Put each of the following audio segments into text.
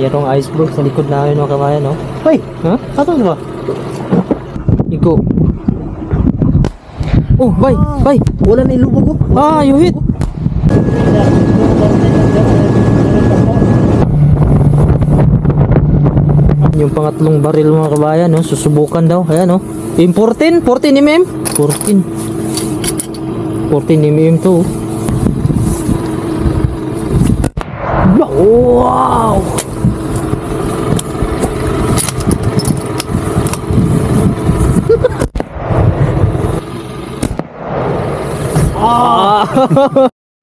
Mayroong iceberg sa likod namin mga kabayan, no? Hoy! Ha? Ato ba? Iko. Oh, bay! Wala na ilubog ko. Ah, you hit! Yung pangatlong baril mga kabayan, no? Susubukan daw. Ayan, no? 14 mm. 14 mm to. Wow!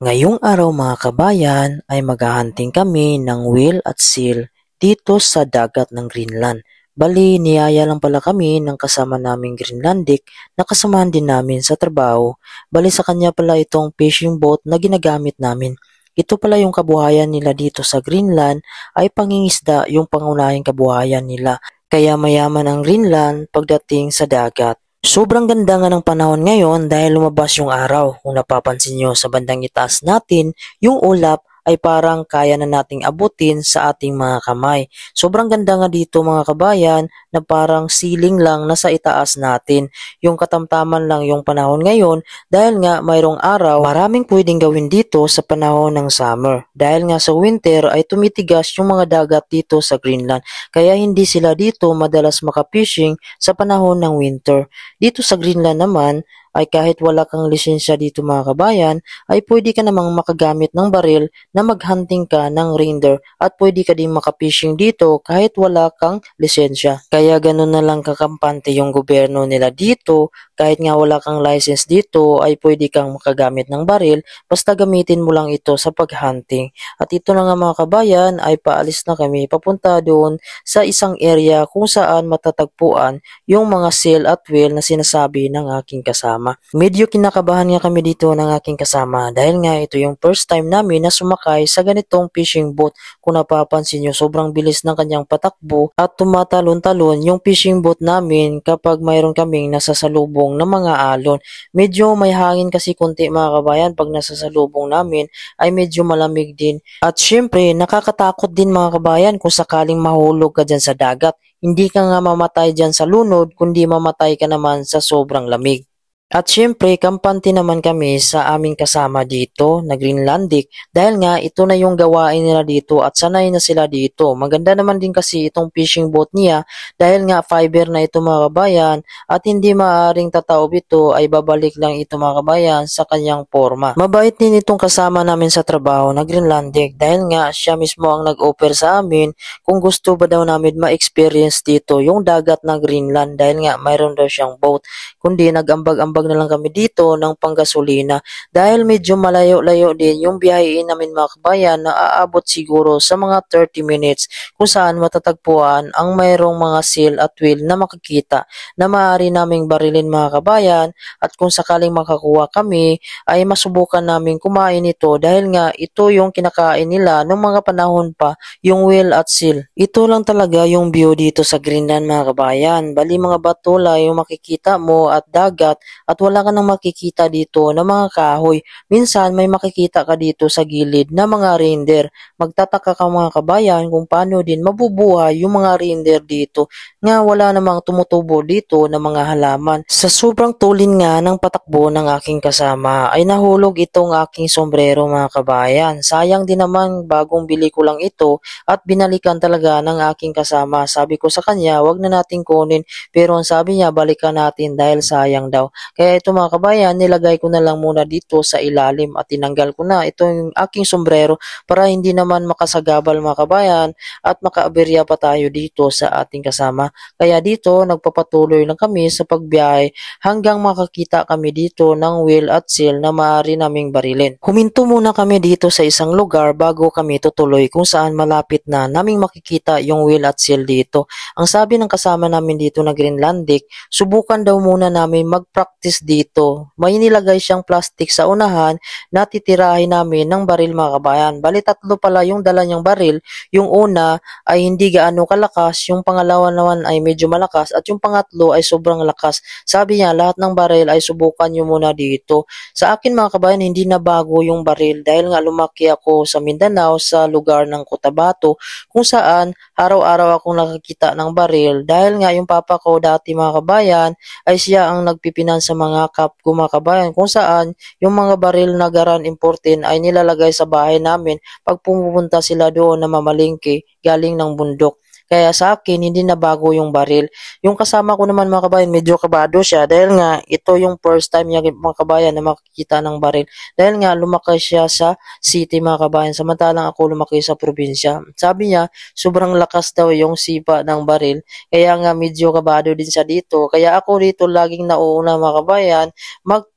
Ngayong araw mga kabayan ay maghahunting kami ng whale at seal dito sa dagat ng Greenland. Bali, niyaya lang pala kami ng kasama naming Greenlandic na kasamahan din namin sa trabaho. Bali sa kanya pala itong fishing boat na ginagamit namin. Ito pala yung kabuhayan nila dito sa Greenland ay pangingisda yung pangunahing kabuhayan nila. Kaya mayaman ang Greenland pagdating sa dagat. Sobrang ganda nga ng panahon ngayon dahil lumabas yung araw. Kung napapansin nyo sa bandang itaas natin, yung ulap ay parang kaya na nating abutin sa ating mga kamay. Sobrang ganda nga dito mga kabayan na parang ceiling lang nasa itaas natin. Yung katamtaman lang yung panahon ngayon dahil nga mayroong araw, maraming pwedeng gawin dito sa panahon ng summer. Dahil nga sa winter ay tumitigas yung mga dagat dito sa Greenland. Kaya hindi sila dito madalas makapishing sa panahon ng winter. Dito sa Greenland naman, ay kahit wala kang lisensya dito mga kabayan, ay pwede ka namang makagamit ng baril na maghunting ka ng reindeer at pwede ka din makapishing dito kahit wala kang lisensya. Kaya ganun na lang kakampante yung gobyerno nila dito, kahit nga wala kang license dito ay pwede kang makagamit ng baril basta gamitin mo lang ito sa paghunting. At ito na nga mga kabayan ay paalis na kami papunta doon sa isang area kung saan matatagpuan yung mga seal at whale na sinasabi ng aking kasama. Medyo kinakabahan nga kami dito ng aking kasama dahil nga ito yung first time namin na sumakay sa ganitong fishing boat. Kung napapansin nyo, sobrang bilis ng kanyang patakbo at tumatalon-talon yung fishing boat namin kapag mayroon kaming nasasalubong ng mga alon. Medyo may hangin kasi kunti mga kabayan pag nasasalubong namin ay medyo malamig din. At syempre nakakatakot din mga kabayan kung sakaling mahulog ka dyan sa dagat. Hindi ka nga mamatay dyan sa lunod kundi mamatay ka naman sa sobrang lamig. At syempre, kampante naman kami sa aming kasama dito na Greenlandic dahil nga ito na yung gawain nila dito at sanay na sila dito. Maganda naman din kasi itong fishing boat niya dahil nga fiber na ito mga kabayan at hindi maaaring tataob ito ay babalik lang ito mga kabayan sa kanyang forma. Mabait din itong kasama namin sa trabaho na Greenlandic dahil nga siya mismo ang nag-offer sa amin kung gusto ba daw namin ma-experience dito yung dagat ng Greenland dahil nga mayroon daw siyang boat. Kundi nag-ambag-ambag na lang kami dito ng panggasolina dahil medyo malayo-layo din yung biyahein namin mga kabayan na aabot siguro sa mga 30 minutes kung saan matatagpuan ang mayroong mga seal at whale na makikita na maaari naming barilin mga kabayan at kung sakaling makakuha kami ay masubukan namin kumain ito dahil nga ito yung kinakain nila noong mga panahon pa yung whale at seal. Ito lang talaga yung view dito sa Greenland mga kabayan. Bali mga bato lang yung makikita mo at dagat at wala ka nang makikita dito na mga kahoy. Minsan may makikita ka dito sa gilid na mga reindeer. Magtataka ka mga kabayan kung paano din mabubuhay yung mga reindeer dito nga wala namang tumutubo dito na mga halaman. Sa sobrang tulin nga ng patakbo ng aking kasama ay nahulog itong aking sombrero mga kabayan. Sayang din naman bagong bili ko lang ito at binalikan talaga ng aking kasama. Sabi ko sa kanya wag na natin kunin pero ang sabi niya balikan natin dahil sayang daw. Kaya ito mga kabayan, nilagay ko na lang muna dito sa ilalim at tinanggal ko na itong aking sombrero para hindi naman makasagabal mga kabayan at makaaberya pa tayo dito sa ating kasama. Kaya dito nagpapatuloy lang kami sa pagbiyahe hanggang makakita kami dito ng whale at seal na maaari naming barilin. Huminto muna kami dito sa isang lugar bago kami tutuloy kung saan malapit na naming makikita yung whale at seal dito. Ang sabi ng kasama namin dito na Greenlandic, subukan daw muna namin mag-practice practice dito. May nilagay siyang plastic sa unahan na titirahin namin ng baril mga kabayan. Bali 3 pala yung dala niyang baril. Yung una ay hindi gaano kalakas, yung pangalawa naman ay medyo malakas at yung pangatlo ay sobrang lakas. Sabi niya lahat ng baril ay subukan niyo muna dito. Sa akin mga kabayan hindi na bago yung baril dahil nga lumaki ako sa Mindanao sa lugar ng Cotabato kung saan araw-araw akong nakakita ng baril dahil nga yung papa ko dati mga kabayan ay siya ang nagpipinan sa mga kap ko mga kabayan kung saan yung mga baril na garan importin ay nilalagay sa bahay namin pag pumupunta sila doon na mamalingki galing ng bundok. Kaya sa akin, hindi na bago yung baril. Yung kasama ko naman mga kabayan, medyo kabado siya dahil nga ito yung first time niya mga kabayan na makikita ng baril. Dahil nga lumaki siya sa city mga kabayan, samantalang ako lumaki sa probinsya. Sabi niya, sobrang lakas daw yung sipa ng baril, kaya nga medyo kabado din siya dito. Kaya ako dito laging nauuna mga kabayan,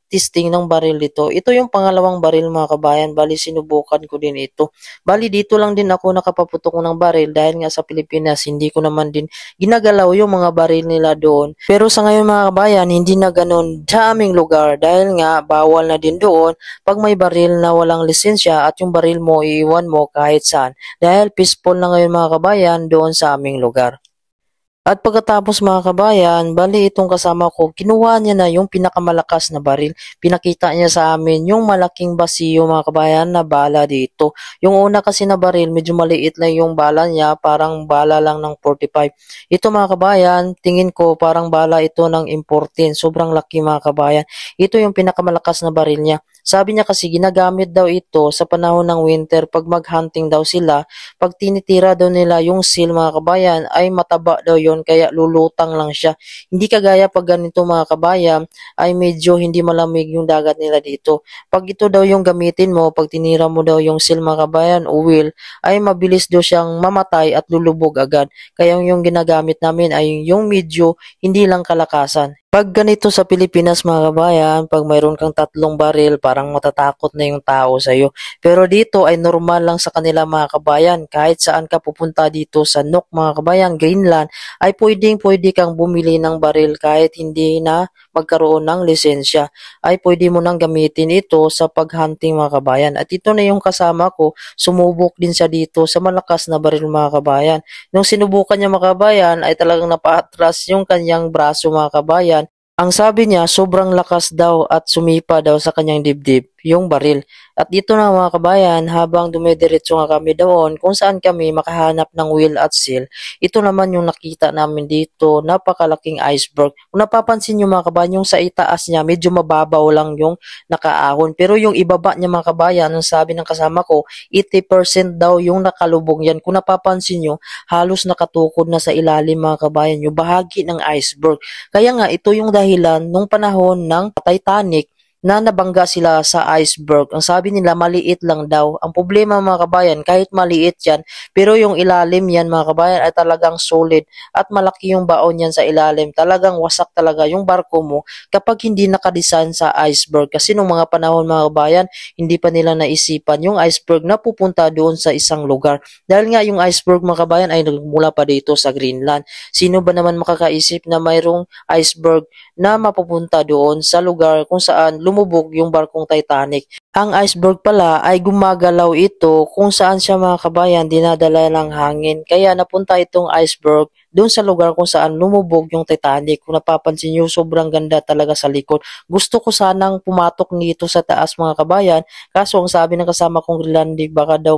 testing ng baril dito. Ito yung pangalawang baril mga kabayan. Bali sinubukan ko din ito. Bali dito lang din ako nakapaputok ng baril dahil nga sa Pilipinas hindi ko naman din ginagalaw yung mga baril nila doon. Pero sa ngayon mga kabayan hindi na ganun sa aming lugar dahil nga bawal na din doon pag may baril na walang lisensya at yung baril mo iiwan mo kahit saan. Dahil peaceful na ngayon mga kabayan doon sa aming lugar. At pagkatapos mga kabayan, bali itong kasama ko, kinuha niya na yung pinakamalakas na baril. Pinakita niya sa amin yung malaking basiyo mga kabayan na bala dito. Yung una kasi na baril, medyo maliit lang yung bala niya, parang bala lang ng 45. Ito mga kabayan, tingin ko parang bala ito ng importin. Sobrang laki mga kabayan. Ito yung pinakamalakas na baril niya. Sabi niya kasi ginagamit daw ito sa panahon ng winter pag mag-hunting daw sila. Pag tinitira daw nila yung seal mga kabayan ay mataba daw yon kaya lulutang lang siya. Hindi kagaya pag ganito mga kabayan ay medyo hindi malamig yung dagat nila dito. Pag ito daw yung gamitin mo, pag tinira mo daw yung seal mga kabayan o wheel ay mabilis daw siyang mamatay at lulubog agad. Kaya yung ginagamit namin ay yung medyo hindi lang kalakasan. Pag ganito sa Pilipinas mga kabayan, pag mayroon kang 3 baril, parang matatakot na yung tao sa'yo. Pero dito ay normal lang sa kanila mga kabayan. Kahit saan ka pupunta dito sa Nook mga kabayan, Greenland, ay pwede kang bumili ng baril kahit hindi na magkaroon ng lisensya. Ay pwede mo nang gamitin ito sa paghunting mga kabayan. At ito na yung kasama ko, sumubok din siya dito sa malakas na baril mga kabayan. Nung sinubukan niya mga kabayan, ay talagang napaatras yung kanyang braso mga kabayan. Ang sabi niya, sobrang lakas daw at sumipa daw sa kanyang dibdib, yung baril. At dito na mga kabayan, habang dumidiretso nga kami doon kung saan kami makahanap ng wheel at seal, ito naman yung nakita namin dito, napakalaking iceberg. Kung napapansin nyo mga kabayan, yung sa itaas niya, medyo mababaw lang yung nakaahon. Pero yung ibaba niya mga kabayan, ang sabi ng kasama ko, 80% daw yung nakalubog yan. Kung napapansin nyo, halos nakatukod na sa ilalim mga kabayan, yung bahagi ng iceberg. Kaya nga, ito yung dahilan nung panahon ng Titanic na nabangga sila sa iceberg. Ang sabi nila, maliit lang daw. Ang problema mga kabayan, kahit maliit yan, pero yung ilalim yan mga kabayan ay talagang solid at malaki yung baon yan sa ilalim. Talagang wasak talaga yung barko mo kapag hindi nakadesign sa iceberg. Kasi nung mga panahon mga kabayan, hindi pa nila naisipan yung iceberg na pupunta doon sa isang lugar. Dahil nga yung iceberg mga kabayan ay nagmula pa dito sa Greenland. Sino ba naman makakaisip na mayroong iceberg na mapupunta doon sa lugar kung saan lumubog yung barkong Titanic. Ang iceberg pala ay gumagalaw ito kung saan siya mga kabayan dinadala ng hangin. Kaya napunta itong iceberg doon sa lugar kung saan lumubog yung Titanic. Kung napapansin nyo, sobrang ganda talaga sa likod. Gusto ko sanang pumatok nito sa taas mga kabayan. Kaso ang sabi ng kasama kong Greenlandic, baka daw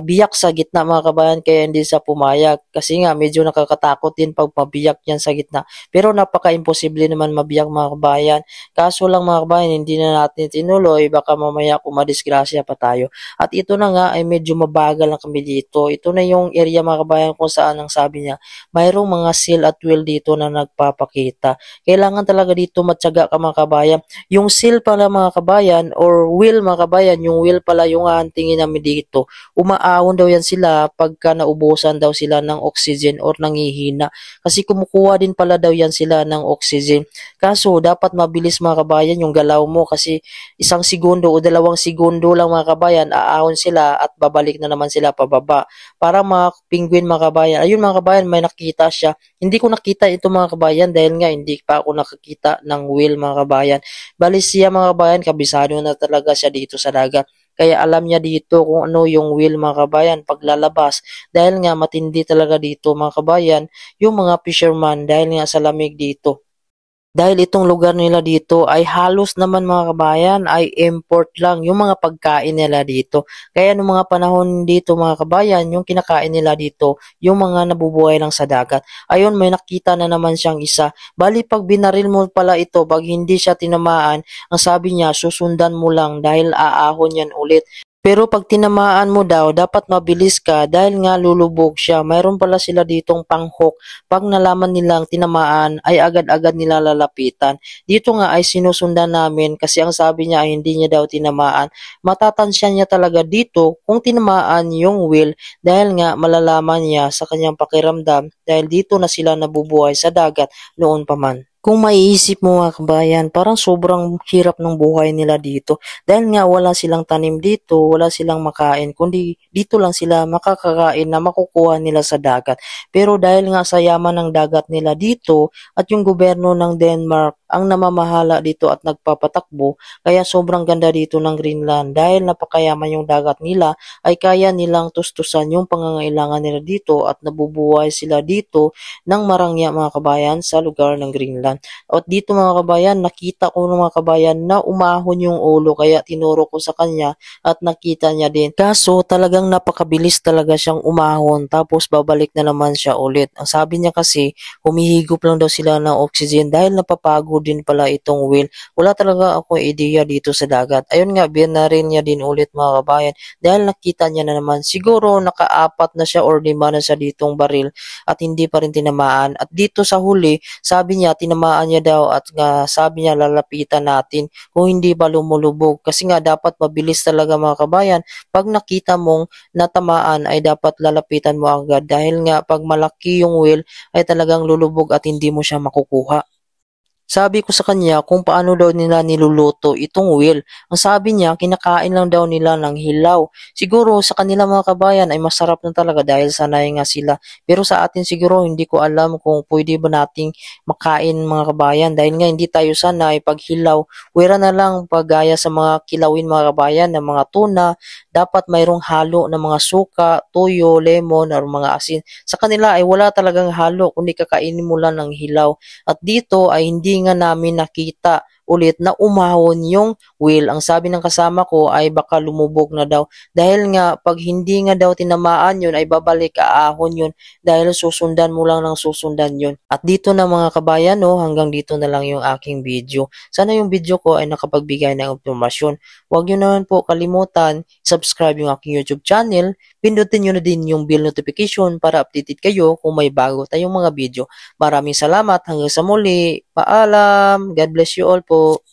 biyak sa gitna mga kabayan kaya hindi sa pumayag. Kasi nga medyo nakakatakot din pag mabiyak yan sa gitna. Pero napaka-imposible naman mabiyak mga kabayan. Kaso lang mga kabayan, hindi na natin tinuloy, baka mamaya kumadisgrasya pa tayo. At ito na nga ay medyo mabagal lang kami dito. Ito na yung area mga kabayan kung saan ang sabi niya, mayroong mga seal at wheel dito na nagpapakita. Kailangan talaga dito matyaga ka mga kabayan. Yung seal pala mga kabayan or wheel mga kabayan, yung wheel pala yung hahantingin namin dito. Umaahon daw yan sila pagka naubusan daw sila ng oxygen or nangihina. Kasi kumukuha din pala daw yan sila ng oxygen. Kaso dapat mabilis mga kabayan yung galaw mo kasi 1 segundo o 2 segundo lang mga kabayan, aahon sila at babalik na naman sila pababa. Para mga penguin mga kabayan. Ayun mga kabayan, kabayan, may nakita siya. Hindi ko nakita ito mga kabayan dahil nga hindi pa ako nakakita ng whale mga kabayan. Bali siya mga kabayan, kabisado na talaga siya dito sa dagat. Kaya alam niya dito kung ano yung whale mga kabayan paglalabas. Dahil nga matindi talaga dito mga kabayan yung mga fisherman dahil nga sa lamig dito. Dahil itong lugar nila dito ay halos naman mga kabayan ay import lang yung mga pagkain nila dito. Kaya noong mga panahon dito mga kabayan, yung kinakain nila dito, yung mga nabubuhay lang sa dagat. Ayun, may nakita na naman siyang isa. Bali pag binaril mo pala ito, pag hindi siya tinamaan, ang sabi niya susundan mo lang dahil aahon yan ulit. Pero pag tinamaan mo daw, dapat mabilis ka dahil nga lulubog siya. Mayroon pala sila ditong panghook. Pag nalaman nilang tinamaan, ay agad-agad nila lalapitan. Dito nga ay sinusundan namin kasi ang sabi niya ay hindi niya daw tinamaan. Matatansya niya talaga dito kung tinamaan yung whale dahil nga malalaman niya sa kanyang pakiramdam dahil dito na sila nabubuhay sa dagat noon pa man. Kung maiisip mo mga kabayan, parang sobrang hirap ng buhay nila dito. Dahil nga wala silang tanim dito, wala silang makain, kundi dito lang sila makakakain na makukuha nila sa dagat. Pero dahil nga sa yaman ng dagat nila dito at yung gobyerno ng Denmark ang namamahala dito at nagpapatakbo, kaya sobrang ganda dito ng Greenland. Dahil napakayaman yung dagat nila, ay kaya nilang tustusan yung pangangailangan nila dito at nabubuhay sila dito ng marangya mga kabayan sa lugar ng Greenland. At dito mga kabayan, nakita ko ng mga kabayan na umahon yung ulo kaya tinuro ko sa kanya at nakita niya din. Kaso talagang napakabilis talaga siyang umahon tapos babalik na naman siya ulit. Ang sabi niya kasi humihigop lang daw sila ng oxygen dahil napapagod din pala itong whale. Wala talaga akong ideya dito sa dagat. Ayun nga, binarin niya din ulit mga kabayan dahil nakita niya na naman siguro nakaapat na siya or 5 na siya ditong baril at hindi pa rin tinamaan. At dito sa huli, sabi niya tinamaan niya daw at sabi niya lalapitan natin kung hindi ba lumulubog. Kasi nga dapat mabilis talaga mga kabayan. Pag nakita mong natamaan ay dapat lalapitan mo agad dahil nga pag malaki yung whale ay talagang lulubog at hindi mo siya makukuha. Sabi ko sa kanya kung paano daw nila niluluto itong whale. Ang sabi niya, kinakain lang daw nila ng hilaw. Siguro sa kanila mga kabayan ay masarap na talaga dahil sanay nga sila. Pero sa atin siguro hindi ko alam kung pwede ba nating makain mga kabayan dahil nga hindi tayo sanay pag hilaw. Wera na lang paggaya sa mga kilawin mga kabayan ng mga tuna, dapat mayroong halo ng mga suka, toyo, lemon, or mga asin. Sa kanila ay wala talagang halo kundi kakainin mo lang ng hilaw. At dito ay hindi nga namin nakita ulit na umahon yung whale. Ang sabi ng kasama ko ay baka lumubog na daw. Dahil nga pag hindi nga daw tinamaan yun ay babalik aahon yun dahil susundan mo lang ng susundan yun. At dito na mga kabayan hanggang dito na lang yung aking video. Sana yung video ko ay nakapagbigay ng impormasyon. Huwag nyo naman po kalimutan subscribe yung aking YouTube channel. Pindutin nyo na din yung bell notification para updated kayo kung may bago tayong mga video. Maraming salamat. Hanggang sa muli. Paalam. God bless you all po.